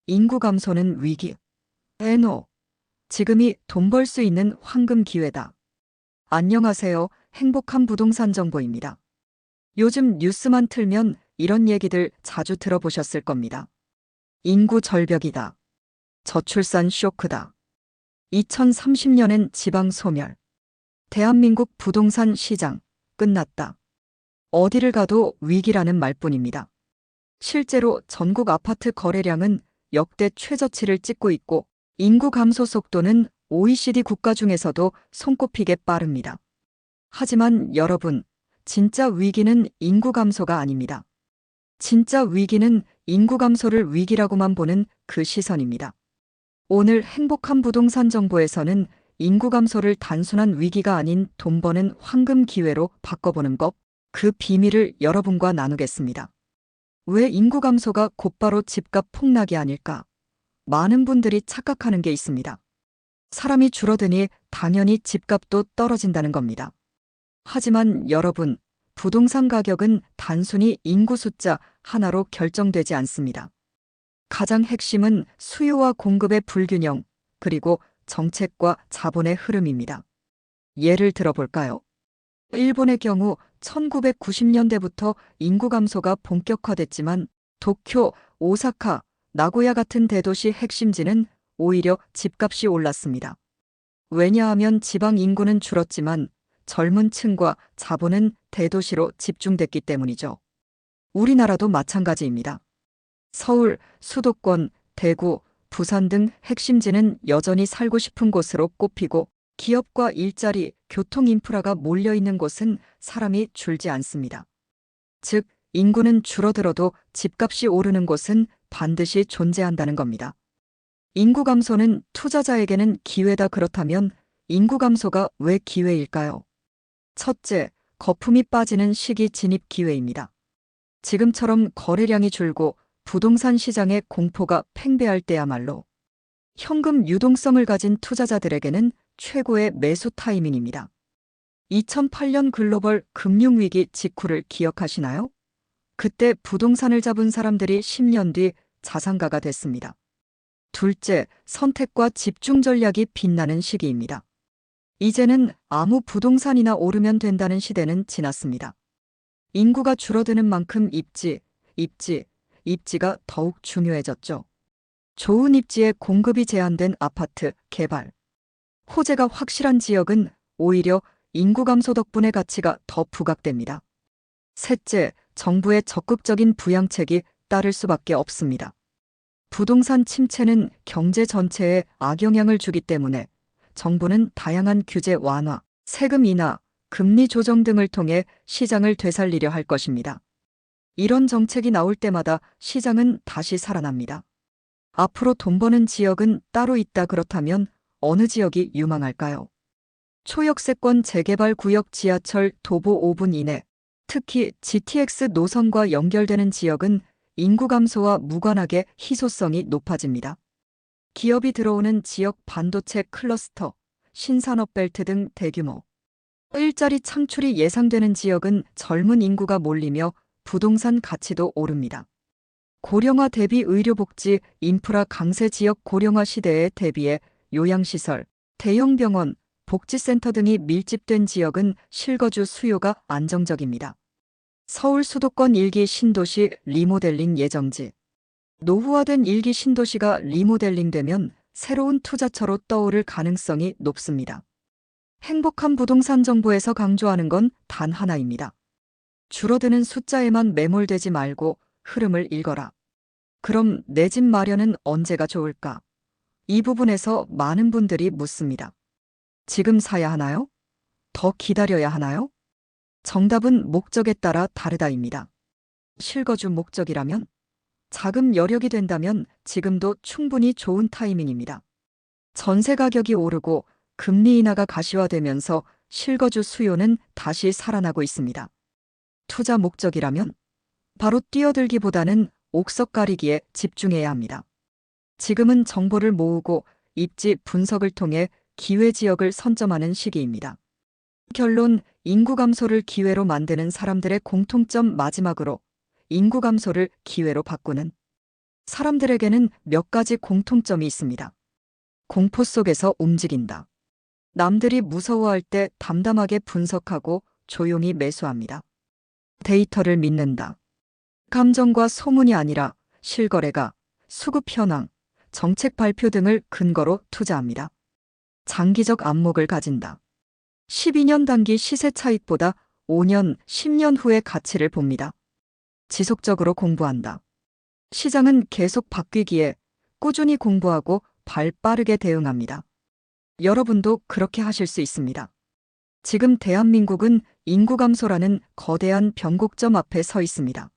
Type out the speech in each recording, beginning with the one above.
인구 감소는 위기. 에노. 지금이 돈 벌 수 있는 황금 기회다. 안녕하세요. 행복한 부동산 정보입니다. 요즘 뉴스만 틀면 이런 얘기들 자주 들어보셨을 겁니다. 인구 절벽이다. 저출산 쇼크다. 2030년엔 지방 소멸. 대한민국 부동산 시장 끝났다. 어디를 가도 위기라는 말뿐입니다. 실제로 전국 아파트 거래량은 역대 최저치를 찍고 있고 인구 감소 속도는 OECD 국가 중에서도 손꼽히게 빠릅니다. 하지만 여러분, 진짜 위기는 인구 감소가 아닙니다. 진짜 위기는 인구 감소를 위기라고만 보는 그 시선입니다. 오늘 행복한 부동산 정보에서는 인구 감소를 단순한 위기가 아닌 돈 버는 황금 기회로 바꿔보는 법, 그 비밀을 여러분과 나누겠습니다. 왜 인구 감소가 곧바로 집값 폭락이 아닐까? 많은 분들이 착각하는 게 있습니다. 사람이 줄어드니 당연히 집값도 떨어진다는 겁니다. 하지만 여러분, 부동산 가격은 단순히 인구 숫자 하나로 결정되지 않습니다. 가장 핵심은 수요와 공급의 불균형, 그리고 정책과 자본의 흐름입니다. 예를 들어볼까요? 일본의 경우 1990년대부터 인구 감소가 본격화됐지만 도쿄, 오사카, 나고야 같은 대도시 핵심지는 오히려 집값이 올랐습니다. 왜냐하면 지방 인구는 줄었지만 젊은 층과 자본은 대도시로 집중됐기 때문이죠. 우리나라도 마찬가지입니다. 서울, 수도권, 대구, 부산 등 핵심지는 여전히 살고 싶은 곳으로 꼽히고 기업과 일자리, 교통 인프라가 몰려있는 곳은 사람이 줄지 않습니다. 즉, 인구는 줄어들어도 집값이 오르는 곳은 반드시 존재한다는 겁니다. 인구 감소는 투자자에게는 기회다. 그렇다면 인구 감소가 왜 기회일까요? 첫째, 거품이 빠지는 시기 진입 기회입니다. 지금처럼 거래량이 줄고 부동산 시장의 공포가 팽배할 때야말로 현금 유동성을 가진 투자자들에게는 최고의 매수 타이밍입니다. 2008년 글로벌 금융위기 직후를 기억하시나요? 그때 부동산을 잡은 사람들이 10년 뒤 자산가가 됐습니다. 둘째, 선택과 집중 전략이 빛나는 시기입니다. 이제는 아무 부동산이나 오르면 된다는 시대는 지났습니다. 인구가 줄어드는 만큼 입지가 더욱 중요해졌죠. 좋은 입지에 공급이 제한된 아파트 개발. 호재가 확실한 지역은 오히려 인구 감소 덕분에 가치가 더 부각됩니다. 셋째, 정부의 적극적인 부양책이 따를 수밖에 없습니다. 부동산 침체는 경제 전체에 악영향을 주기 때문에 정부는 다양한 규제 완화, 세금 인하, 금리 조정 등을 통해 시장을 되살리려 할 것입니다. 이런 정책이 나올 때마다 시장은 다시 살아납니다. 앞으로 돈 버는 지역은 따로 있다. 그렇다면 어느 지역이 유망할까요? 초역세권 재개발 구역 지하철 도보 5분 이내, 특히 GTX 노선과 연결되는 지역은 인구 감소와 무관하게 희소성이 높아집니다. 기업이 들어오는 지역 반도체 클러스터, 신산업 벨트 등 대규모 일자리 창출이 예상되는 지역은 젊은 인구가 몰리며 부동산 가치도 오릅니다. 고령화 대비 의료복지, 인프라 강세 지역 고령화 시대에 대비해 요양시설, 대형 병원, 복지센터 등이 밀집된 지역은 실거주 수요가 안정적입니다. 서울 수도권 1기 신도시 리모델링 예정지. 노후화된 1기 신도시가 리모델링되면 새로운 투자처로 떠오를 가능성이 높습니다. 행복한 부동산 정보에서 강조하는 건 단 하나입니다. 줄어드는 숫자에만 매몰되지 말고 흐름을 읽어라. 그럼 내 집 마련은 언제가 좋을까? 이 부분에서 많은 분들이 묻습니다. 지금 사야 하나요? 더 기다려야 하나요? 정답은 목적에 따라 다르다입니다. 실거주 목적이라면, 자금 여력이 된다면 지금도 충분히 좋은 타이밍입니다. 전세 가격이 오르고 금리 인하가 가시화되면서 실거주 수요는 다시 살아나고 있습니다. 투자 목적이라면 바로 뛰어들기보다는 옥석 가리기에 집중해야 합니다. 지금은 정보를 모으고 입지 분석을 통해 기회 지역을 선점하는 시기입니다. 결론, 인구 감소를 기회로 만드는 사람들의 공통점. 마지막으로 인구 감소를 기회로 바꾸는 사람들에게는 몇 가지 공통점이 있습니다. 공포 속에서 움직인다. 남들이 무서워할 때 담담하게 분석하고 조용히 매수합니다. 데이터를 믿는다. 감정과 소문이 아니라 실거래가, 수급 현황, 정책 발표 등을 근거로 투자합니다. 장기적 안목을 가진다. 12년 단기 시세 차익보다 5년, 10년 후의 가치를 봅니다. 지속적으로 공부한다. 시장은 계속 바뀌기에 꾸준히 공부하고 발 빠르게 대응합니다. 여러분도 그렇게 하실 수 있습니다. 지금 대한민국은 인구 감소라는 거대한 변곡점 앞에 서 있습니다.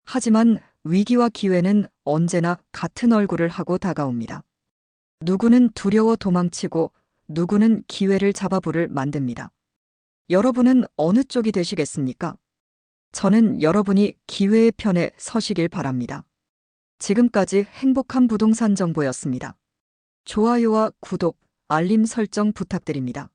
하지만 위기와 기회는 언제나 같은 얼굴을 하고 다가옵니다. 누구는 두려워 도망치고 누구는 기회를 잡아부를 만듭니다. 여러분은 어느 쪽이 되시겠습니까? 저는 여러분이 기회의 편에 서시길 바랍니다. 지금까지 행복한 부동산 정보였습니다. 좋아요와 구독, 알림 설정 부탁드립니다.